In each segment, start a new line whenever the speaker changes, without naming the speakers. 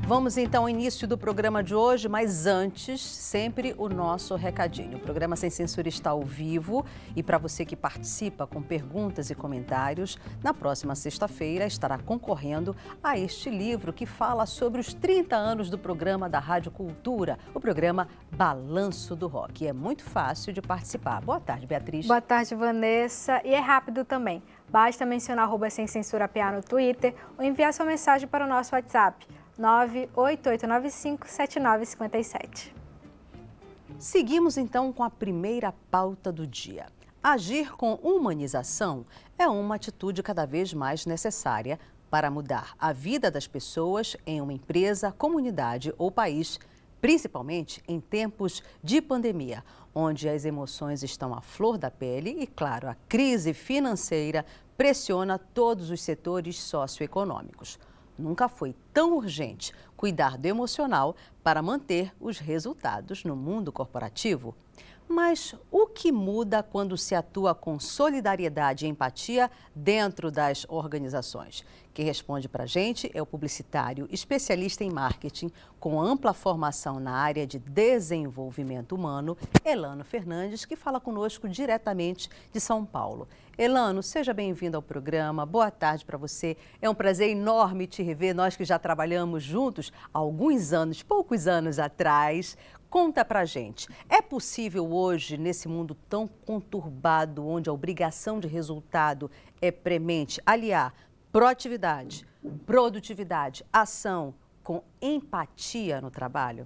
Vamos então ao início do programa de hoje, mas antes, sempre o nosso recadinho. O programa Sem Censura está ao vivo e para você que participa com perguntas e comentários, na próxima sexta-feira estará concorrendo a este livro que fala sobre os 30 anos do programa da Rádio Cultura, o programa Balanço do Rock. É muito fácil de participar. Boa tarde, Beatriz.
Boa tarde, Vanessa. E é rápido também. Basta mencionar @SemCensuraPA no Twitter ou enviar sua mensagem para o nosso WhatsApp. 98895-7957.
Seguimos então com a primeira pauta do dia. Agir com humanização é uma atitude cada vez mais necessária para mudar a vida das pessoas em uma empresa, comunidade ou país, principalmente em tempos de pandemia, onde as emoções estão à flor da pele e, claro, a crise financeira pressiona todos os setores socioeconômicos. Nunca foi tão urgente cuidar do emocional para manter os resultados no mundo corporativo. Mas o que muda quando se atua com solidariedade e empatia dentro das organizações? Quem responde para a gente é o publicitário especialista em marketing com ampla formação na área de desenvolvimento humano, Elano Fernandes, que fala conosco diretamente de São Paulo. Elano, seja bem-vindo ao programa. Boa tarde para você. É um prazer enorme te rever, nós que já trabalhamos juntos há alguns anos, poucos anos atrás. Conta pra gente, é possível hoje, nesse mundo tão conturbado, onde a obrigação de resultado é premente, aliar proatividade, produtividade, ação com empatia no trabalho?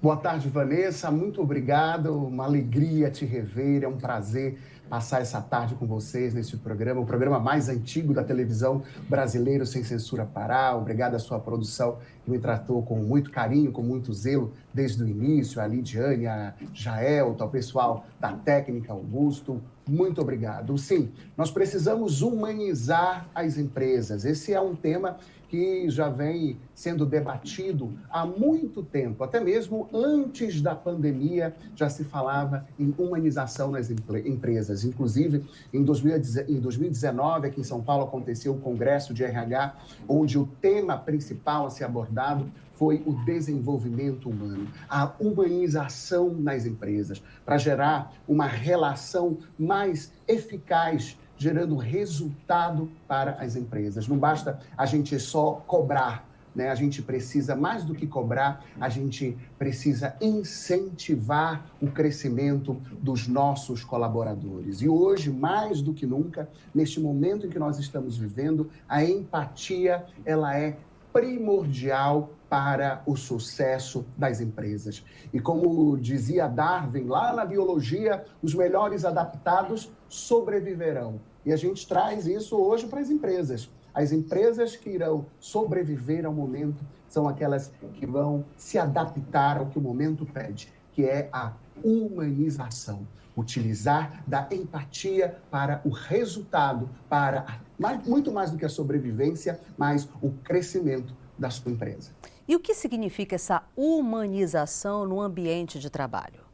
Boa tarde, Vanessa. Muito obrigado. Uma alegria te rever. É um prazer passar essa tarde com vocês nesse programa, o programa mais antigo da televisão brasileira, Sem Censura Pará. Obrigado à sua produção, que me tratou com muito carinho, com muito zelo desde o início, a Lidiane, a Jael, ao pessoal da técnica, Augusto. Muito obrigado. Sim, nós precisamos humanizar as empresas. Esse é um tema que já vem sendo debatido há muito tempo, até mesmo antes da pandemia já se falava em humanização nas empresas. Inclusive, em 2019, aqui em São Paulo, aconteceu o Congresso de RH, onde o tema principal a ser abordado foi o desenvolvimento humano, a humanização nas empresas, para gerar uma relação mais eficaz, gerando resultado para as empresas. Não basta a gente só cobrar, né? A gente precisa, mais do que cobrar, a gente precisa incentivar o crescimento dos nossos colaboradores. E hoje, mais do que nunca, neste momento em que nós estamos vivendo, a empatia, ela é primordial para o sucesso das empresas. E como dizia Darwin, lá na biologia, os melhores adaptados sobreviverão. E a gente traz isso hoje para as empresas. As empresas que irão sobreviver ao momento são aquelas que vão se adaptar ao que o momento pede, que é a humanização. Utilizar da empatia para o resultado, para muito mais do que a sobrevivência, mas o crescimento da sua empresa.
E o que significa essa humanização no ambiente de trabalho?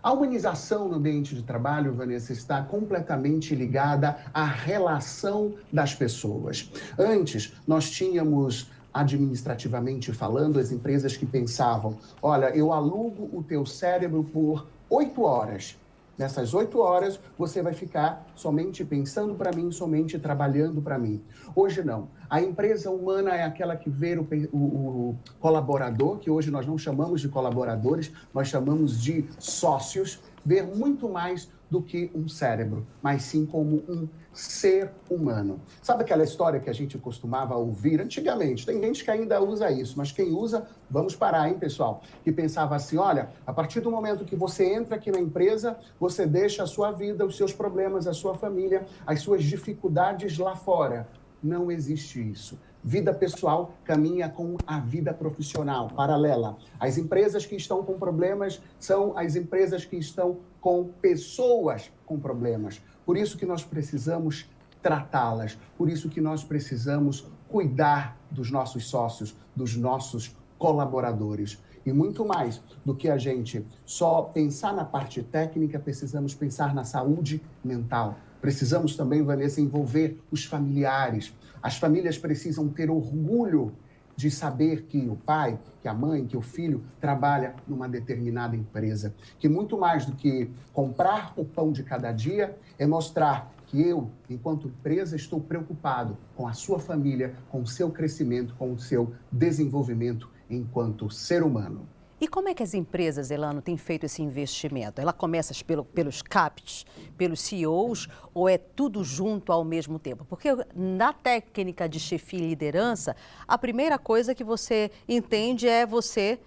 A humanização no ambiente de trabalho, Vanessa, está completamente ligada à relação das pessoas. Antes, nós tínhamos, administrativamente falando, as empresas que pensavam, olha, eu alugo o teu cérebro por 8 horas. Nessas 8 horas, você vai ficar somente pensando para mim, somente trabalhando para mim. Hoje, não. A empresa humana é aquela que vê o colaborador, que hoje nós não chamamos de colaboradores, nós chamamos de sócios, ver muito mais do que um cérebro, mas sim como um ser humano. Sabe aquela história que a gente costumava ouvir antigamente? Tem gente que ainda usa isso, mas quem usa, vamos parar, hein, pessoal? Que pensava assim, olha, a partir do momento que você entra aqui na empresa, você deixa a sua vida, os seus problemas, a sua família, as suas dificuldades lá fora. Não existe isso. Vida pessoal caminha com a vida profissional, paralela. As empresas que estão com problemas são as empresas que estão com pessoas com problemas. Por isso que nós precisamos tratá-las, por isso que nós precisamos cuidar dos nossos sócios, dos nossos colaboradores. E muito mais do que a gente só pensar na parte técnica, precisamos pensar na saúde mental. Precisamos também, Vanessa, envolver os familiares. As famílias precisam ter orgulho de saber que o pai, que a mãe, que o filho trabalha numa determinada empresa. Que muito mais do que comprar o pão de cada dia, é mostrar que eu, enquanto empresa, estou preocupado com a sua família, com o seu crescimento, com o seu desenvolvimento enquanto ser humano.
E como é que as empresas, Elano, têm feito esse investimento? Ela começa pelos CAPs, pelos CEOs, ou é tudo junto ao mesmo tempo? Porque na técnica de chefia e liderança, a primeira coisa que você entende é você,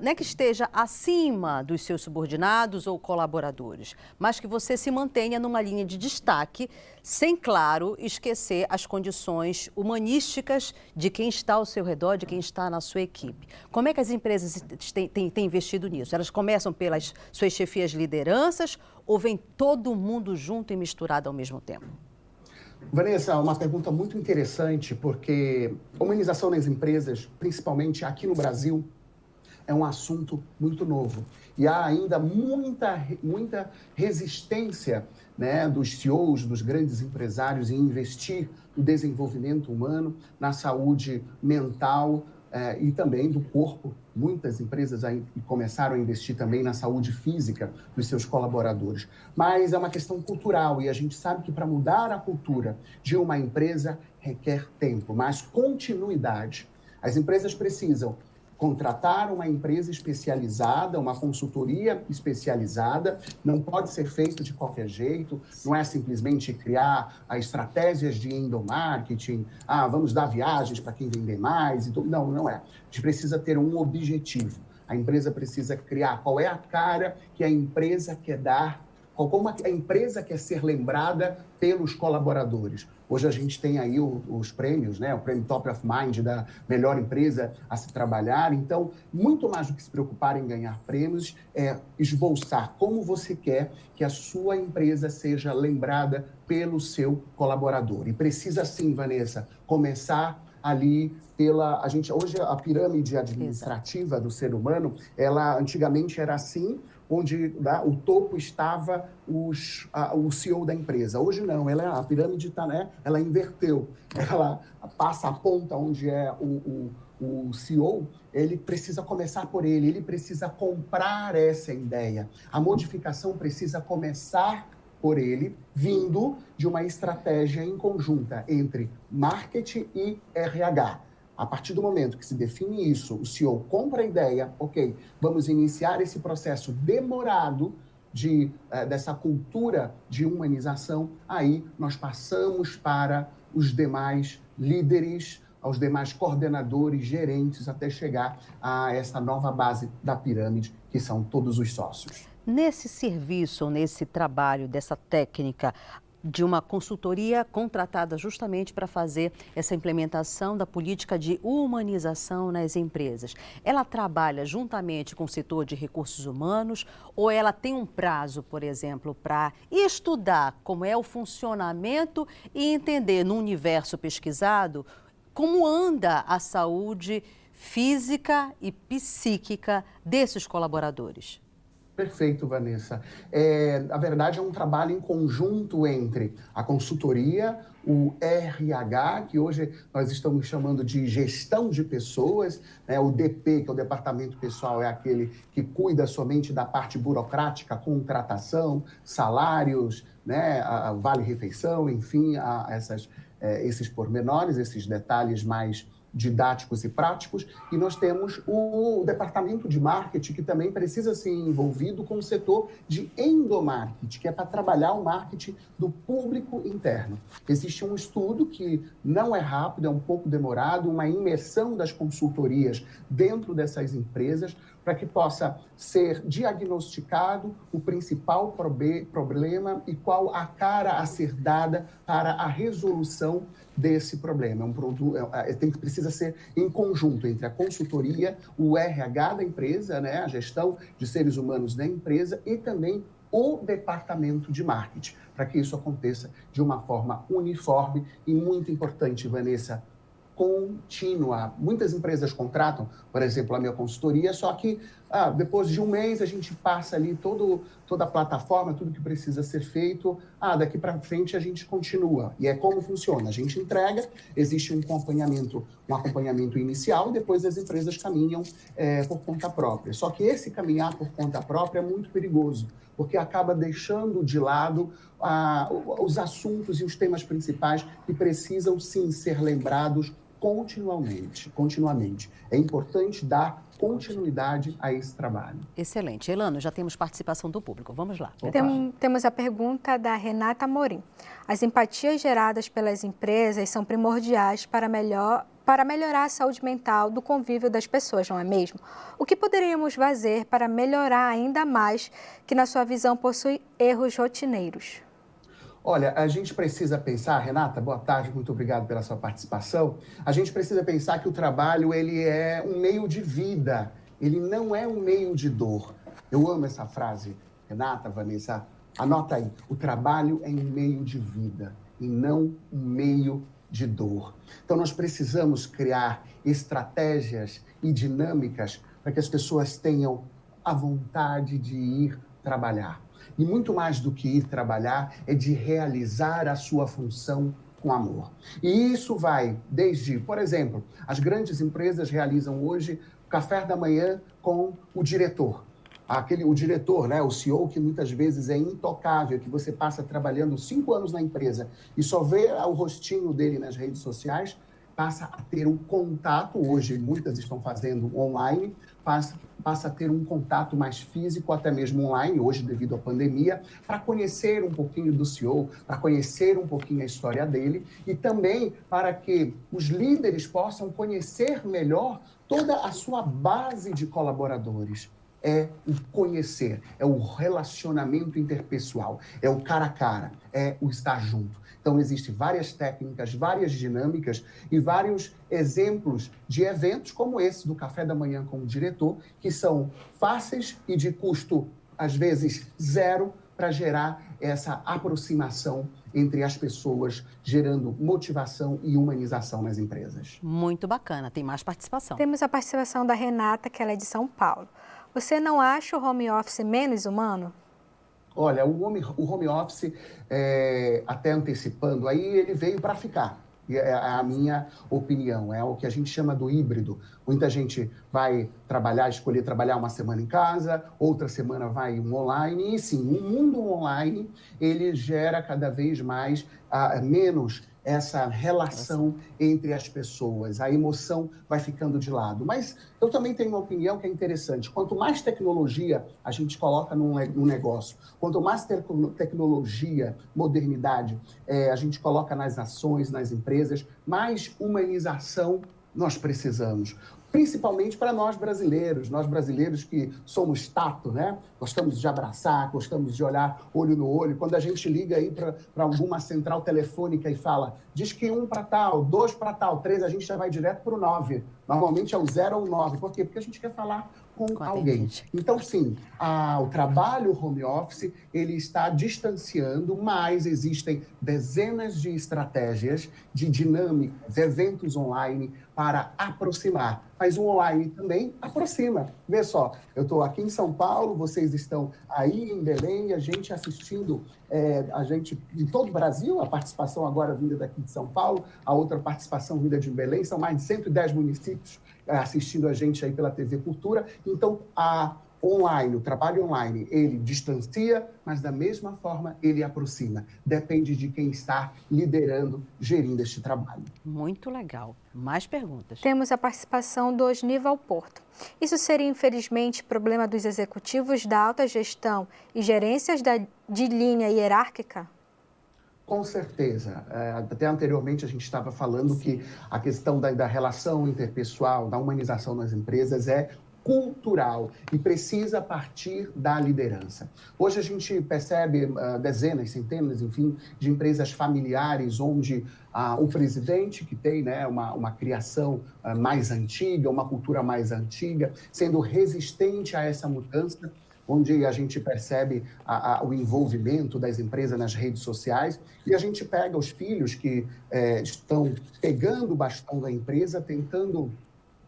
não é que esteja acima dos seus subordinados ou colaboradores, mas que você se mantenha numa linha de destaque, sem, claro, esquecer as condições humanísticas de quem está ao seu redor, de quem está na sua equipe. Como é que as empresas têm investido nisso? Elas começam pelas suas chefias de lideranças ou vem todo mundo junto e misturado ao mesmo tempo?
Vanessa, uma pergunta muito interessante, porque humanização nas empresas, principalmente aqui no Brasil, é um assunto muito novo. E há ainda muita resistência, né, dos CEOs, dos grandes empresários em investir no desenvolvimento humano, na saúde mental e também do corpo. Muitas empresas aí começaram a investir também na saúde física dos seus colaboradores. Mas é uma questão cultural e a gente sabe que para mudar a cultura de uma empresa requer tempo, mas continuidade. As empresas precisam contratar uma empresa especializada, uma consultoria especializada, não pode ser feito de qualquer jeito, não é simplesmente criar estratégias de endomarketing, vamos dar viagens para quem vender mais, não é. A gente precisa ter um objetivo, a empresa precisa criar qual é a cara que a empresa quer dar, como a empresa quer ser lembrada pelos colaboradores. Hoje a gente tem aí os prêmios, né? O prêmio Top of Mind da melhor empresa a se trabalhar. Então, muito mais do que se preocupar em ganhar prêmios, é esboçar como você quer que a sua empresa seja lembrada pelo seu colaborador. E precisa sim, Vanessa, começar ali hoje a pirâmide administrativa do ser humano, ela antigamente era assim, onde o topo estava o CEO da empresa. Hoje não, a pirâmide ela inverteu. Ela passa a ponta onde é o CEO, ele precisa começar por ele precisa comprar essa ideia. A modificação precisa começar por ele, vindo de uma estratégia em conjunta entre marketing e RH. A partir do momento que se define isso, o CEO compra a ideia, ok, vamos iniciar esse processo demorado dessa cultura de humanização, aí nós passamos para os demais líderes, aos demais coordenadores, gerentes, até chegar a essa nova base da pirâmide, que são todos os sócios.
Nesse serviço, ou nesse trabalho dessa técnica, de uma consultoria contratada justamente para fazer essa implementação da política de humanização nas empresas. Ela trabalha juntamente com o setor de recursos humanos ou ela tem um prazo, por exemplo, para estudar como é o funcionamento e entender no universo pesquisado como anda a saúde física e psíquica desses colaboradores?
Perfeito, Vanessa. Na verdade, é um trabalho em conjunto entre a consultoria, o RH, que hoje nós estamos chamando de gestão de pessoas, né? O DP, que é o departamento pessoal, é aquele que cuida somente da parte burocrática, contratação, salários, né? Vale-refeição, enfim, esses pormenores, esses detalhes mais didáticos e práticos, e nós temos o departamento de marketing, que também precisa ser envolvido com o setor de endomarketing, que é para trabalhar o marketing do público interno. Existe um estudo que não é rápido, é um pouco demorado, uma imersão das consultorias dentro dessas empresas, para que possa ser diagnosticado o principal problema e qual a cara a ser dada para a resolução desse problema. Precisa ser em conjunto entre a consultoria, o RH da empresa, né, a gestão de seres humanos da empresa e também o departamento de marketing, para que isso aconteça de uma forma uniforme e muito importante, Vanessa, contínua. Muitas empresas contratam, por exemplo, a minha consultoria, só que depois de um mês, a gente passa ali toda a plataforma, tudo que precisa ser feito. Daqui para frente a gente continua. E é como funciona. A gente entrega, existe um acompanhamento inicial, e depois as empresas caminham por conta própria. Só que esse caminhar por conta própria é muito perigoso, porque acaba deixando de lado os assuntos e os temas principais que precisam, sim, ser lembrados continuamente. É importante dar continuidade a esse trabalho.
Excelente. Elano, já temos participação do público. Vamos lá.
Temos a pergunta da Renata Amorim. As empatias geradas pelas empresas são primordiais para melhorar a saúde mental do convívio das pessoas, não é mesmo? O que poderíamos fazer para melhorar ainda mais, que na sua visão possui erros rotineiros?
Olha, a gente precisa pensar, Renata, boa tarde, muito obrigado pela sua participação. A gente precisa pensar que o trabalho, ele é um meio de vida, ele não é um meio de dor. Eu amo essa frase, Renata, Vanessa, anota aí, o trabalho é um meio de vida e não um meio de dor. Então nós precisamos criar estratégias e dinâmicas para que as pessoas tenham a vontade de ir trabalhar. E muito mais do que ir trabalhar, é de realizar a sua função com amor. E isso vai desde, por exemplo, as grandes empresas realizam hoje o café da manhã com o diretor. O diretor, né, o CEO, que muitas vezes é intocável, que você passa trabalhando 5 anos na empresa e só vê o rostinho dele nas redes sociais, passa a ter um contato, hoje muitas estão fazendo online, passa a ter um contato mais físico, até mesmo online, hoje devido à pandemia, para conhecer um pouquinho do CEO, para conhecer um pouquinho a história dele e também para que os líderes possam conhecer melhor toda a sua base de colaboradores. É o conhecer, é o relacionamento interpessoal, é o cara a cara, é o estar junto. Então, existem várias técnicas, várias dinâmicas e vários exemplos de eventos como esse do Café da Manhã com o Diretor, que são fáceis e de custo, às vezes, zero, para gerar essa aproximação entre as pessoas, gerando motivação e humanização nas empresas.
Muito bacana. Tem mais participação.
Temos a participação da Renata, que ela é de São Paulo. Você não acha o home office menos humano?
Olha, o home office, até antecipando, aí ele veio para ficar. É a minha opinião, é o que a gente chama do híbrido. Muita gente vai escolher trabalhar uma semana em casa, outra semana vai online. E sim, o mundo online, ele gera cada vez mais, menos essa relação entre as pessoas. A emoção vai ficando de lado. Mas eu também tenho uma opinião que é interessante. Quanto mais tecnologia a gente coloca num negócio, quanto mais tecnologia, modernidade, a gente coloca nas ações, nas empresas, mais humanização nós precisamos. Principalmente para nós brasileiros que somos tato, né? Gostamos de abraçar, gostamos de olhar olho no olho. Quando a gente liga aí para alguma central telefônica e fala, diz que 1 para tal, 2 para tal, 3, a gente já vai direto para o 9. Normalmente é o 0 ou o 9. Por quê? Porque a gente quer falar com alguém. Então, sim, o trabalho home office, ele está distanciando, mas existem dezenas de estratégias, de dinâmicas, eventos online para aproximar. Mas o online também aproxima. Vê só, eu estou aqui em São Paulo, vocês estão aí em Belém, a gente assistindo, a gente em todo o Brasil, a participação agora vinda daqui de São Paulo, a outra participação vinda de Belém, são mais de 110 municípios assistindo a gente aí pela TV Cultura. Então, o trabalho online, ele distancia, mas da mesma forma ele aproxima. Depende de quem está liderando, gerindo este trabalho.
Muito legal. Mais perguntas.
Temos a participação do Osníval Porto. Isso seria, infelizmente, problema dos executivos da alta gestão e gerências de linha hierárquica?
Com certeza. Até anteriormente a gente estava falando que a questão da relação interpessoal, da humanização nas empresas é cultural e precisa partir da liderança. Hoje a gente percebe dezenas, centenas, enfim, de empresas familiares onde o presidente, que tem, né, uma criação mais antiga, uma cultura mais antiga, sendo resistente a essa mudança, onde a gente percebe o envolvimento das empresas nas redes sociais, e a gente pega os filhos que estão pegando o bastão da empresa, tentando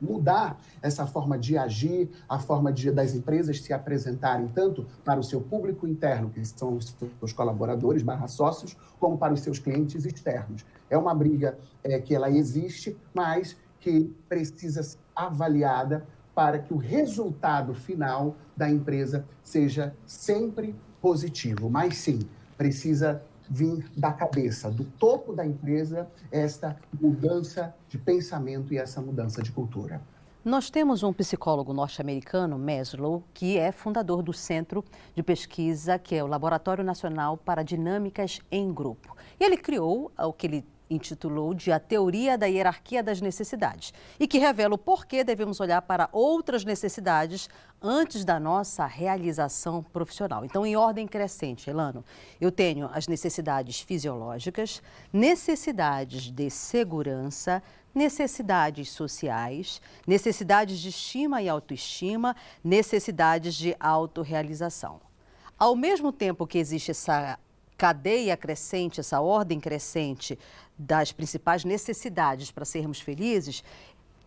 mudar essa forma de agir, a forma das empresas se apresentarem tanto para o seu público interno, que são os seus colaboradores, sócios, como para os seus clientes externos. É uma briga que ela existe, mas que precisa ser avaliada para que o resultado final da empresa seja sempre positivo. Mas sim, precisa vir da cabeça, do topo da empresa, esta mudança de pensamento e essa mudança de cultura.
Nós temos um psicólogo norte-americano, Maslow, que é fundador do Centro de Pesquisa, que é o Laboratório Nacional para Dinâmicas em Grupo. E ele criou o que ele intitulou de A Teoria da Hierarquia das Necessidades, e que revela o porquê devemos olhar para outras necessidades antes da nossa realização profissional. Então, em ordem crescente, Elano, eu tenho as necessidades fisiológicas, necessidades de segurança, necessidades sociais, necessidades de estima e autoestima, necessidades de autorrealização. Ao mesmo tempo que existe essa cadeia crescente, essa ordem crescente das principais necessidades para sermos felizes,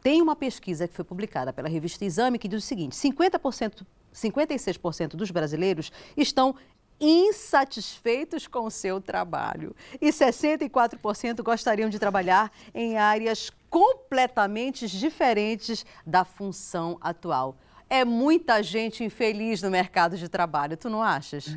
tem uma pesquisa que foi publicada pela revista Exame que diz o seguinte: 56% dos brasileiros estão insatisfeitos com o seu trabalho e 64% gostariam de trabalhar em áreas completamente diferentes da função atual. É muita gente infeliz no mercado de trabalho, tu não achas?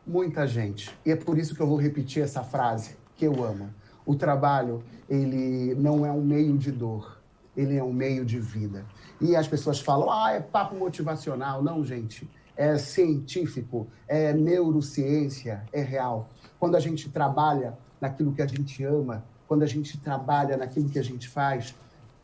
Muita gente. E é por isso que eu vou repetir essa frase que eu amo. O trabalho, ele não é um meio de dor, ele é um meio de vida. E as pessoas falam, é papo motivacional. Não, gente, é científico, é neurociência, é real. Quando a gente trabalha naquilo que a gente ama, quando a gente trabalha naquilo que a gente faz,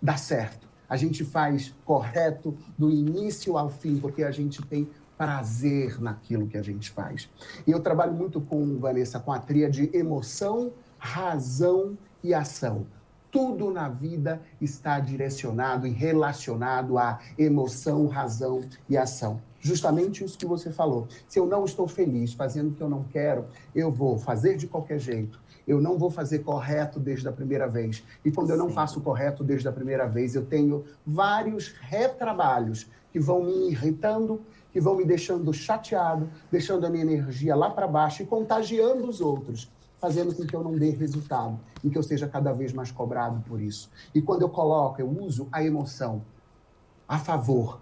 dá certo. A gente faz correto do início ao fim, porque a gente tem prazer naquilo que a gente faz. E eu trabalho muito com, Vanessa, com a tríade emoção, razão e ação. Tudo na vida está direcionado e relacionado à emoção, razão e ação. Justamente isso que você falou. Se eu não estou feliz fazendo o que eu não quero, eu vou fazer de qualquer jeito. Eu não vou fazer correto desde a primeira vez. E quando eu não faço correto desde a primeira vez, eu tenho vários retrabalhos que vão me irritando, que vão me deixando chateado, deixando a minha energia lá para baixo e contagiando os outros, fazendo com que eu não dê resultado e que eu seja cada vez mais cobrado por isso. E quando eu uso a emoção a favor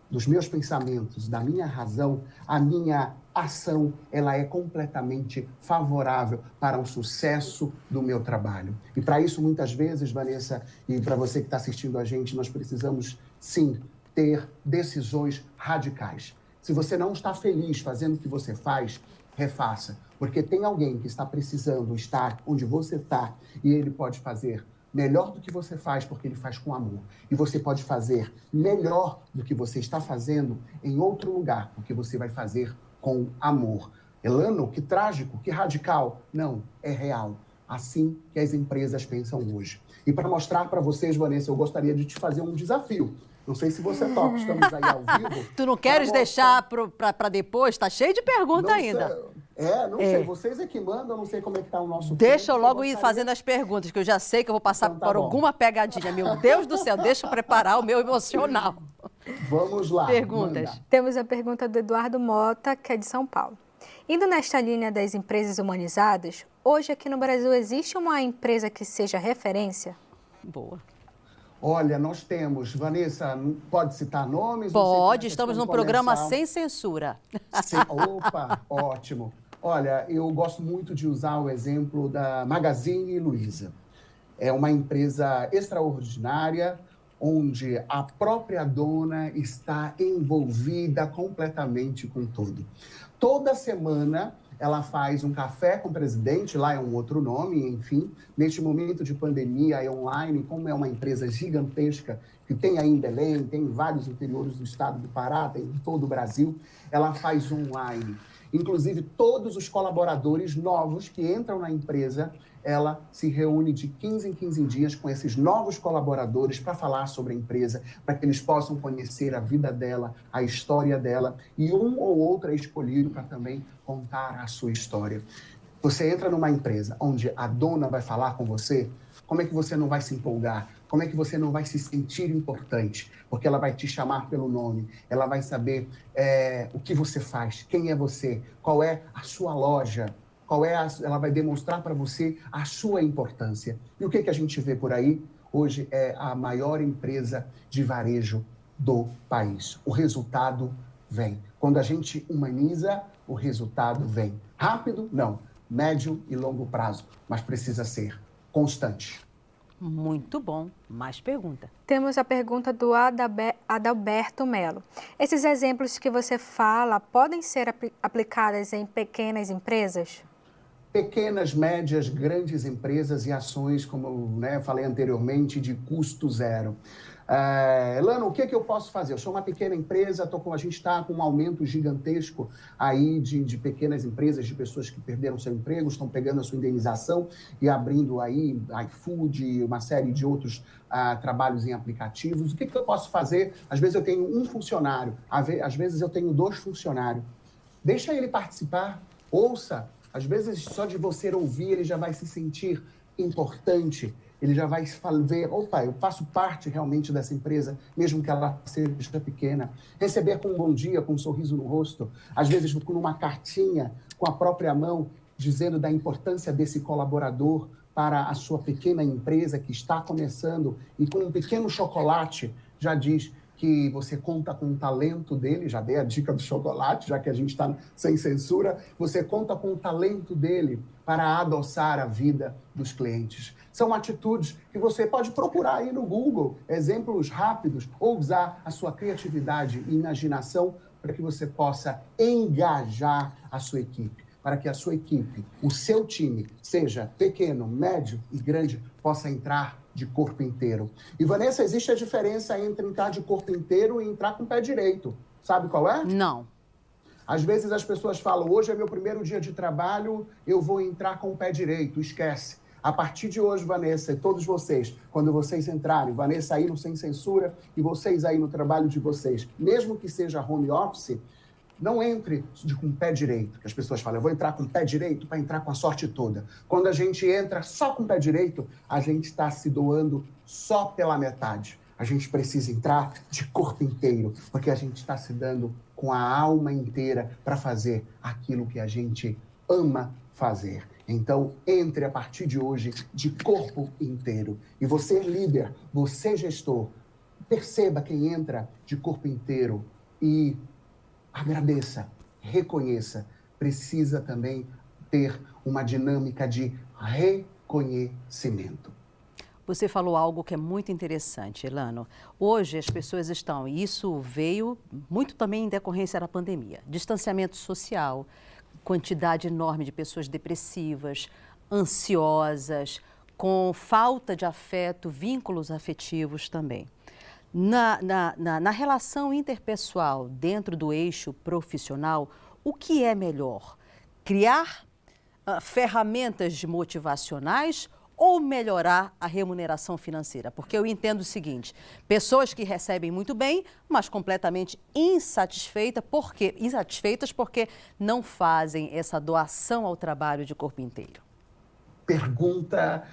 dos meus pensamentos, da minha razão, a minha ação, ela é completamente favorável para o sucesso do meu trabalho. E para isso, muitas vezes, Vanessa, e para você que está assistindo a gente, nós precisamos, sim, ter decisões radicais. Se você não está feliz fazendo o que você faz, refaça. Porque tem alguém que está precisando estar onde você está e ele pode fazer melhor do que você faz, porque ele faz com amor. E você pode fazer melhor do que você está fazendo em outro lugar, porque você vai fazer com amor. Elano, que trágico, que radical. Não, é real. Assim que as empresas pensam hoje. E para mostrar para vocês, Vanessa, eu gostaria de te fazer um desafio. Não sei se você topa, estamos aí ao vivo.
Tu não queres deixar para depois? Tá cheio de pergunta ainda.
Não sei, vocês é que mandam, não sei como é que tá o nosso
Deixa eu logo ir fazendo as perguntas, que eu já sei que eu vou passar
Então, tá
por
bom.
alguma pegadinha. Meu Deus do céu, deixa eu preparar o meu emocional.
Vamos lá.
Perguntas.
Manda.
Temos a pergunta do Eduardo Mota, que é de São Paulo. Indo nesta linha das empresas humanizadas, hoje aqui no Brasil existe uma empresa que seja referência?
Boa.
Olha, nós temos, Vanessa, pode citar nomes?
Pode, estamos num programa sem censura.
Opa, ótimo. Olha, eu gosto muito de usar o exemplo da Magazine Luiza. É uma empresa extraordinária, onde a própria dona está envolvida completamente com tudo. Toda semana ela faz um café com o presidente, lá é um outro nome, enfim. Neste momento de pandemia, é online, como é uma empresa gigantesca, que tem aí em Belém, tem em vários interiores do estado do Pará, tem em todo o Brasil, ela faz online. Inclusive, todos os colaboradores novos que entram na empresa, ela se reúne de 15 em 15 dias com esses novos colaboradores para falar sobre a empresa, para que eles possam conhecer a vida dela, a história dela, e um ou outro é escolhido para também contar a sua história. Você entra numa empresa onde a dona vai falar com você, como é que você não vai se empolgar? Como é que você não vai se sentir importante? Porque ela vai te chamar pelo nome, ela vai saber o que você faz, quem é você, qual é a sua loja, ela vai demonstrar para você a sua importância. E o que a gente vê por aí? Hoje é a maior empresa de varejo do país. O resultado vem. Quando a gente humaniza, o resultado vem. Rápido? Não. Médio e longo prazo, mas precisa ser constante.
Muito bom. Mais pergunta.
Temos a pergunta do Adalberto Melo. Esses exemplos que você fala podem ser aplicados em pequenas empresas?
Pequenas, médias, grandes empresas e ações, como eu falei anteriormente, de custo zero. Elano, o que eu posso fazer? Eu sou uma pequena empresa, a gente está com um aumento gigantesco aí de pequenas empresas, de pessoas que perderam seu emprego, estão pegando a sua indenização e abrindo aí iFood, uma série de outros trabalhos em aplicativos. O que eu posso fazer? Às vezes eu tenho um funcionário, às vezes eu tenho 2 funcionários. Deixa ele participar, ouça. Às vezes, só de você ouvir, ele já vai se sentir importante, ele já vai ver, opa, eu faço parte realmente dessa empresa, mesmo que ela seja pequena. Receber com um bom dia, com um sorriso no rosto, às vezes com uma cartinha, com a própria mão, dizendo da importância desse colaborador para a sua pequena empresa que está começando, e com um pequeno chocolate já diz que você conta com o talento dele, já dei a dica do chocolate, já que a gente está sem censura, você conta com o talento dele para adoçar a vida dos clientes. São atitudes que você pode procurar aí no Google, exemplos rápidos, ou usar a sua criatividade e imaginação para que você possa engajar a sua equipe, para que a sua equipe, o seu time, seja pequeno, médio e grande, possa entrar de corpo inteiro. E, Vanessa, existe a diferença entre entrar de corpo inteiro e entrar com o pé direito. Sabe qual é?
Não.
Às vezes as pessoas falam, hoje é meu primeiro dia de trabalho, eu vou entrar com o pé direito. Esquece. A partir de hoje, Vanessa, e todos vocês, quando vocês entrarem, Vanessa aí no Sem Censura e vocês aí no trabalho de vocês, mesmo que seja home office, não entre com o pé direito, que as pessoas falam, eu vou entrar com o pé direito para entrar com a sorte toda. Quando a gente entra só com o pé direito, a gente está se doando só pela metade. A gente precisa entrar de corpo inteiro, porque a gente está se dando com a alma inteira para fazer aquilo que a gente ama fazer. Então, entre a partir de hoje de corpo inteiro. E você, líder, você, gestor, perceba quem entra de corpo inteiro e agradeça, reconheça. Precisa também ter uma dinâmica de reconhecimento.
Você falou algo que é muito interessante, Elano. Hoje as pessoas estão, e isso veio muito também em decorrência da pandemia, distanciamento social, quantidade enorme de pessoas depressivas, ansiosas, com falta de afeto, vínculos afetivos também. Na relação interpessoal, dentro do eixo profissional, o que é melhor? Criar ferramentas motivacionais ou melhorar a remuneração financeira? Porque eu entendo o seguinte, pessoas que recebem muito bem, mas completamente insatisfeitas porque não fazem essa doação ao trabalho de corpo inteiro.
Pergunta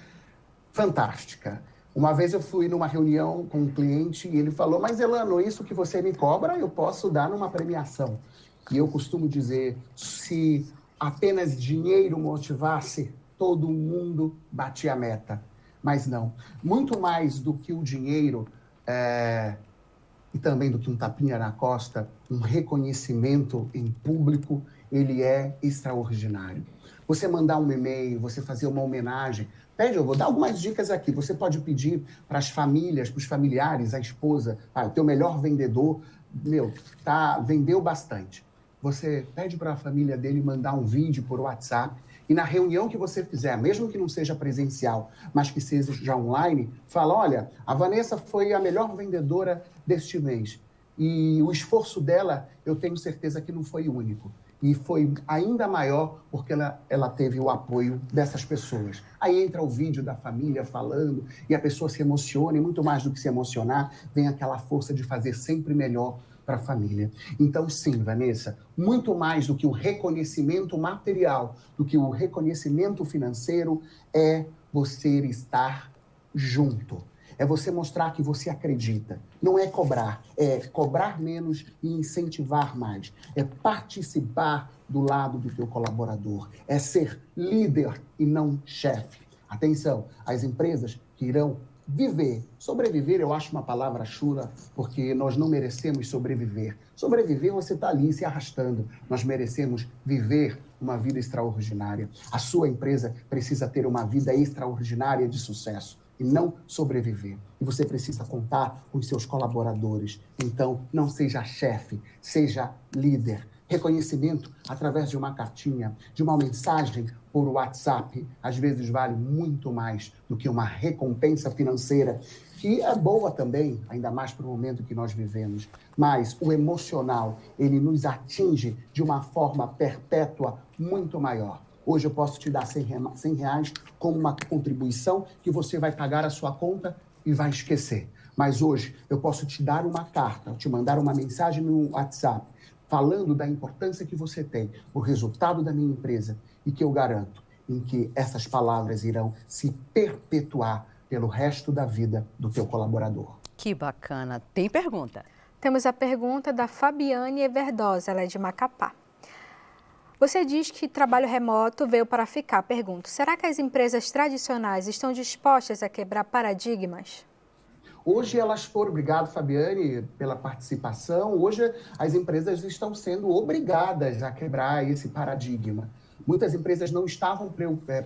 fantástica. Uma vez eu fui numa reunião com um cliente e ele falou, mas Elano, isso que você me cobra eu posso dar numa premiação. E eu costumo dizer, se apenas dinheiro motivasse, todo mundo batia a meta. Mas não. Muito mais do que o dinheiro e também do que um tapinha na costa, um reconhecimento em público, ele é extraordinário. Você mandar um e-mail, você fazer uma homenagem. Eu vou dar algumas dicas aqui. Você pode pedir para as famílias, para os familiares, a esposa, o teu melhor vendedor, vendeu bastante. Você pede para a família dele mandar um vídeo por WhatsApp e na reunião que você fizer, mesmo que não seja presencial, mas que seja já online, fala, olha, a Vanessa foi a melhor vendedora deste mês e o esforço dela, eu tenho certeza que não foi único. E foi ainda maior porque ela teve o apoio dessas pessoas. Aí entra o vídeo da família falando e a pessoa se emociona e muito mais do que se emocionar, vem aquela força de fazer sempre melhor para a família. Então, sim, Vanessa, muito mais do que o reconhecimento material, do que o reconhecimento financeiro, é você estar junto. É você mostrar que você acredita. Não é cobrar menos e incentivar mais. É participar do lado do teu colaborador. É ser líder e não chefe. Atenção, as empresas que irão viver. Sobreviver eu acho uma palavra chula, porque nós não merecemos sobreviver. Sobreviver você está ali se arrastando. Nós merecemos viver uma vida extraordinária. A sua empresa precisa ter uma vida extraordinária de sucesso e não sobreviver. E você precisa contar com os seus colaboradores. Então, não seja chefe, seja líder. Reconhecimento através de uma cartinha, de uma mensagem por WhatsApp, às vezes vale muito mais do que uma recompensa financeira, que é boa também, ainda mais para o momento que nós vivemos. Mas o emocional, ele nos atinge de uma forma perpétua muito maior. Hoje eu posso te dar R$100 como uma contribuição que você vai pagar a sua conta e vai esquecer. Mas hoje eu posso te dar uma carta, te mandar uma mensagem no WhatsApp, falando da importância que você tem, o resultado da minha empresa, e que eu garanto em que essas palavras irão se perpetuar pelo resto da vida do teu colaborador.
Que bacana. Tem pergunta?
Temos a pergunta da Fabiane Everdosa, ela é de Macapá. Você diz que trabalho remoto veio para ficar. Pergunto, será que as empresas tradicionais estão dispostas a quebrar paradigmas?
Hoje elas foram, obrigado Fabiane pela participação, hoje as empresas estão sendo obrigadas a quebrar esse paradigma. Muitas empresas não estavam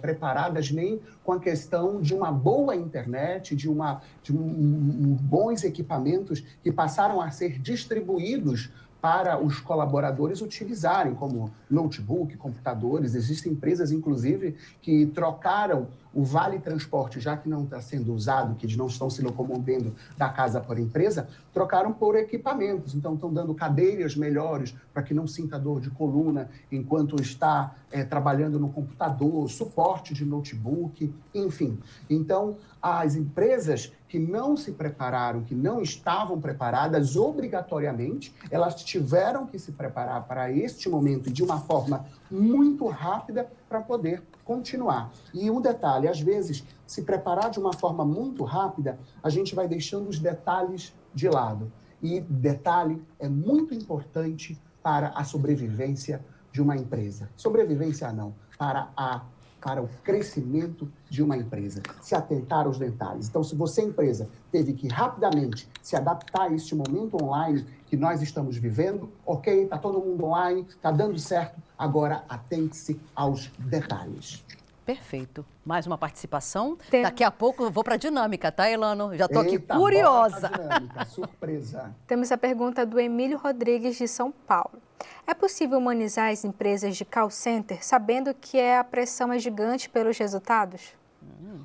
preparadas nem com a questão de uma boa internet, de bons equipamentos que passaram a ser distribuídos para os colaboradores utilizarem, como notebook, computadores. Existem empresas, inclusive, que trocaram o vale transporte, já que não está sendo usado, que eles não estão se locomovendo da casa para a empresa, trocaram por equipamentos. Então, estão dando cadeiras melhores para que não sinta dor de coluna enquanto está trabalhando no computador, suporte de notebook, enfim. Então, as empresas que não se prepararam, que não estavam preparadas, obrigatoriamente, elas tiveram que se preparar para este momento de uma forma muito rápida para poder continuar. E um detalhe, às vezes, se preparar de uma forma muito rápida, a gente vai deixando os detalhes de lado. E detalhe é muito importante para a sobrevivência de uma empresa. Sobrevivência não, para o crescimento de uma empresa. Se atentar aos detalhes. Então, se você, empresa, teve que rapidamente se adaptar a este momento online que nós estamos vivendo, ok, está todo mundo online, está dando certo, agora atente-se aos detalhes.
Perfeito. Mais uma participação. Daqui a pouco eu vou para a dinâmica, tá, Elano? Já estou aqui
Bora
curiosa.
pra dinâmica, surpresa.
Temos a pergunta do Emílio Rodrigues, de São Paulo. É possível humanizar as empresas de call center, sabendo que a pressão é gigante pelos resultados?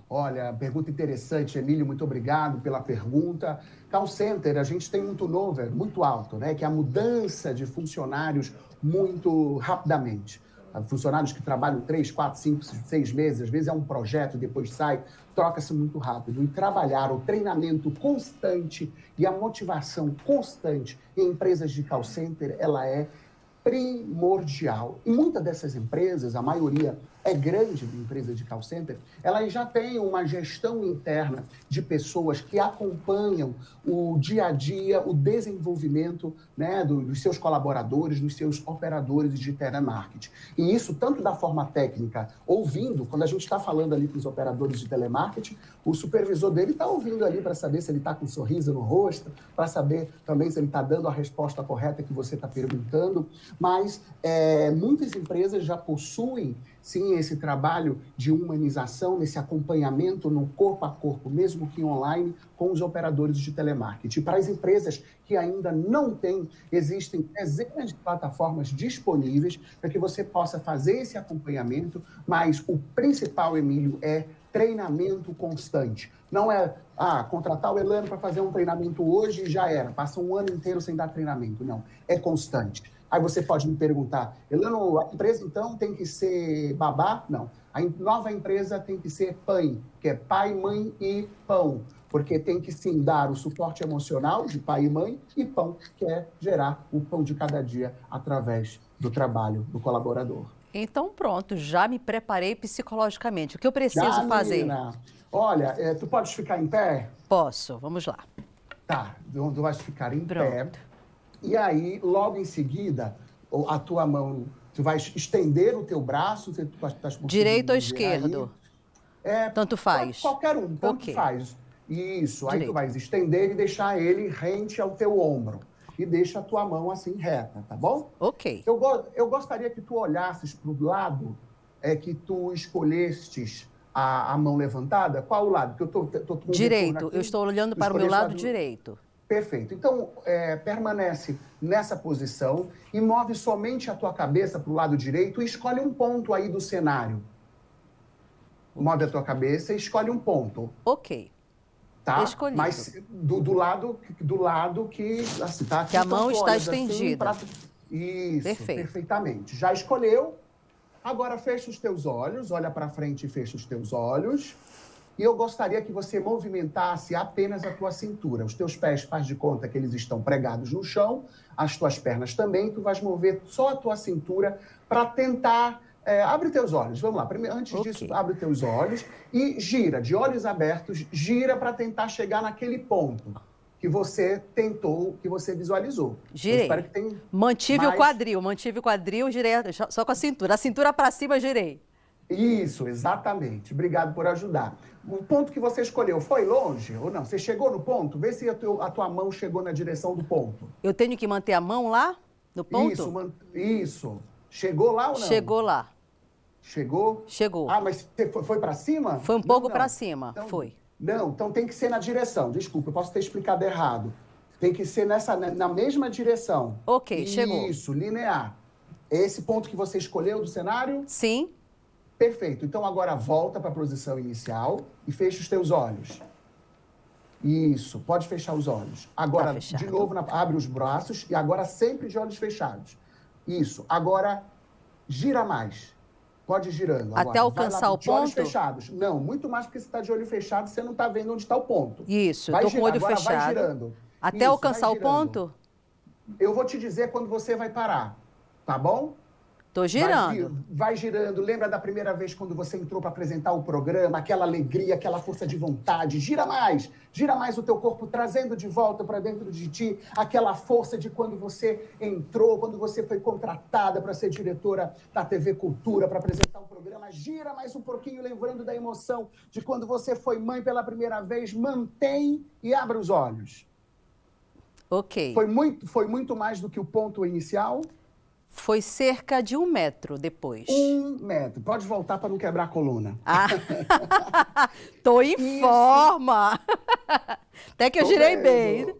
Olha, pergunta interessante, Emílio, muito obrigado pela pergunta. Call center, a gente tem um turnover muito alto, né? Que é a mudança de funcionários muito rapidamente. Funcionários que trabalham 3, 4, 5, 6 meses, às vezes é um projeto, depois sai, troca-se muito rápido. E trabalhar o treinamento constante e a motivação constante em empresas de call center, ela é primordial. E muitas dessas empresas, a maioria é grande de empresa de call center, elas já têm uma gestão interna de pessoas que acompanham o dia a dia, o desenvolvimento, né, dos seus colaboradores, dos seus operadores de telemarketing. E isso tanto da forma técnica, ouvindo, quando a gente está falando ali com os operadores de telemarketing, o supervisor dele está ouvindo ali para saber se ele está com um sorriso no rosto, para saber também se ele está dando a resposta correta que você está perguntando. Mas muitas empresas já possuem, sim, esse trabalho de humanização, nesse acompanhamento no corpo a corpo, mesmo que online, com os operadores de telemarketing. Para as empresas que ainda não têm, existem dezenas de plataformas disponíveis para que você possa fazer esse acompanhamento, mas o principal, Emílio, é treinamento constante. Não é, contratar o Elano para fazer um treinamento hoje e já era, passa um ano inteiro sem dar treinamento. Não, é constante. Aí você pode me perguntar, Elano, a empresa então tem que ser babá? Não. A nova empresa tem que ser PAI, que é pai, mãe e pão. Porque tem que sim dar o suporte emocional de pai e mãe e pão, que é gerar o pão de cada dia através do trabalho do colaborador.
Então pronto, já me preparei psicologicamente. O que eu preciso fazer?
Menina, Olha, tu podes ficar em pé?
Posso, vamos lá.
Tá, tu vais ficar em pé.
Pronto.
E aí, logo em seguida, a tua mão, tu vais estender o teu braço.
Direito ou esquerdo? Tanto faz.
Qualquer um, tanto
Ok.
faz. Isso, aí tu
Direito.
vais estender e deixar ele rente ao teu ombro. E deixa a tua mão assim reta, tá bom?
Ok.
Eu gostaria que tu olhasses para o lado que tu escolhestes a mão levantada. Qual o lado? Porque eu tô com um
Direito.
retorno aqui.
Eu estou olhando para o meu lado direito.
Perfeito. Então, permanece nessa posição e move somente a tua cabeça para o lado direito e escolhe um ponto aí do cenário. Move a tua cabeça e escolhe um ponto.
Ok.
Tá?
Escolhido.
Mas do lado que, assim, tá?
Que a mão está
Assim,
estendida.
Isso,
Perfeito.
perfeitamente. Já escolheu? Agora fecha os teus olhos, olha para frente e fecha os teus olhos. E eu gostaria que você movimentasse apenas a tua cintura. Os teus pés, faz de conta que eles estão pregados no chão, as tuas pernas também. Tu vais mover só a tua cintura para tentar... abre teus olhos, vamos lá. Primeiro, antes disso, abre teus olhos e gira, de olhos abertos, gira para tentar chegar naquele ponto que você tentou, que você visualizou.
Girei.
Eu espero que tenha
Mantive o quadril, girei só com a cintura. A cintura para cima, girei.
Isso, exatamente. Obrigado por ajudar. O ponto que você escolheu foi longe ou não? Você chegou no ponto? Vê se a tua mão chegou na direção do ponto.
Eu tenho que manter a mão lá, no ponto?
Isso. Chegou lá ou não?
Chegou lá.
Chegou?
Chegou.
Ah, mas você foi para cima?
Foi um pouco para cima,
então,
foi.
Não, então tem que ser na direção. Desculpa, eu posso ter explicado errado. Tem que ser na mesma direção.
Ok, chegou.
Isso, linear. Esse ponto que você escolheu do cenário?
Sim.
Perfeito. Então agora volta para a posição inicial e fecha os teus olhos. Isso, pode fechar os olhos. Agora, de novo, abre os braços e agora sempre de olhos fechados. Isso. Agora, gira mais. Pode ir girando. Agora,
até alcançar o ponto?
De olhos fechados. Não, muito mais porque você está de olho fechado, você não está vendo onde está o ponto.
Isso, estou com o olho
agora
fechado.
Vai girando.
Até alcançar o ponto?
Eu vou te dizer quando você vai parar, tá bom?
Estou girando.
Vai girando. Lembra da primeira vez quando você entrou para apresentar o programa? Aquela alegria, aquela força de vontade. Gira mais o teu corpo, trazendo de volta para dentro de ti aquela força de quando você entrou, quando você foi contratada para ser diretora da TV Cultura, para apresentar o programa. Gira mais um pouquinho, lembrando da emoção de quando você foi mãe pela primeira vez. Mantém e abre os olhos.
Ok.
Foi muito mais do que o ponto inicial?
Foi cerca de 1 metro depois.
1 metro. Pode voltar para não quebrar a coluna.
Tô em forma. Até que eu girei bem.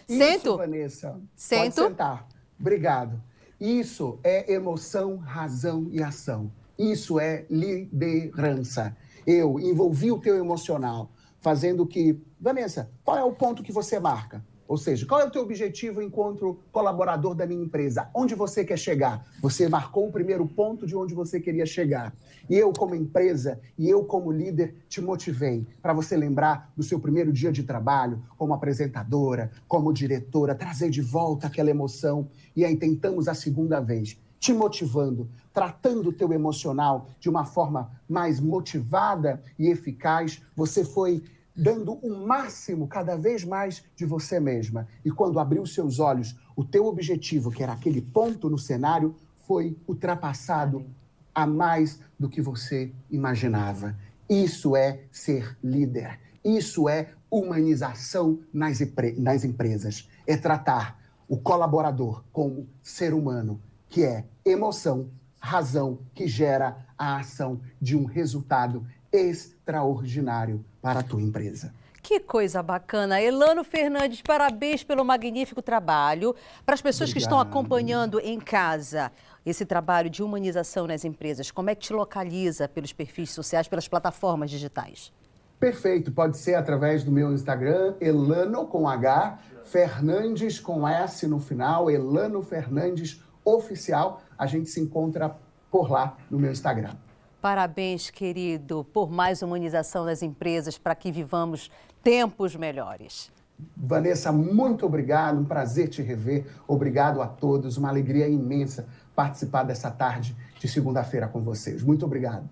Sento?
Isso, Vanessa.
Sento?
Pode sentar. Obrigado. Isso é emoção, razão e ação. Isso é liderança. Eu envolvi o teu emocional, fazendo que... Vanessa, qual é o ponto que você marca? Ou seja, qual é o teu objetivo enquanto colaborador da minha empresa? Onde você quer chegar? Você marcou o primeiro ponto de onde você queria chegar. E eu, como empresa, e eu, como líder, te motivei para você lembrar do seu primeiro dia de trabalho, como apresentadora, como diretora, trazer de volta aquela emoção. E aí tentamos a segunda vez, te motivando, tratando o teu emocional de uma forma mais motivada e eficaz. Você foi dando o máximo, cada vez mais, de você mesma. E quando abriu seus olhos, o teu objetivo, que era aquele ponto no cenário, foi ultrapassado a mais do que você imaginava. Isso é ser líder. Isso é humanização nas empresas. É tratar o colaborador como ser humano, que é emoção, razão, que gera a ação de um resultado extraordinário para a tua empresa.
Que coisa bacana. Elano Fernandes, parabéns pelo magnífico trabalho. Para as pessoas que estão acompanhando em casa esse trabalho de humanização nas empresas, como é que te localiza pelos perfis sociais, pelas plataformas digitais?
Perfeito, pode ser através do meu Instagram, Elano com H, Fernandes com S no final, Elano Fernandes Oficial. A gente se encontra por lá no meu Instagram.
Parabéns, querido, por mais humanização das empresas para que vivamos tempos melhores.
Vanessa, muito obrigado, um prazer te rever. Obrigado a todos, uma alegria imensa participar dessa tarde de segunda-feira com vocês. Muito obrigado.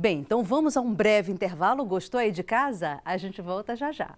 Bem, então vamos a um breve intervalo. Gostou aí de casa? A gente volta já já.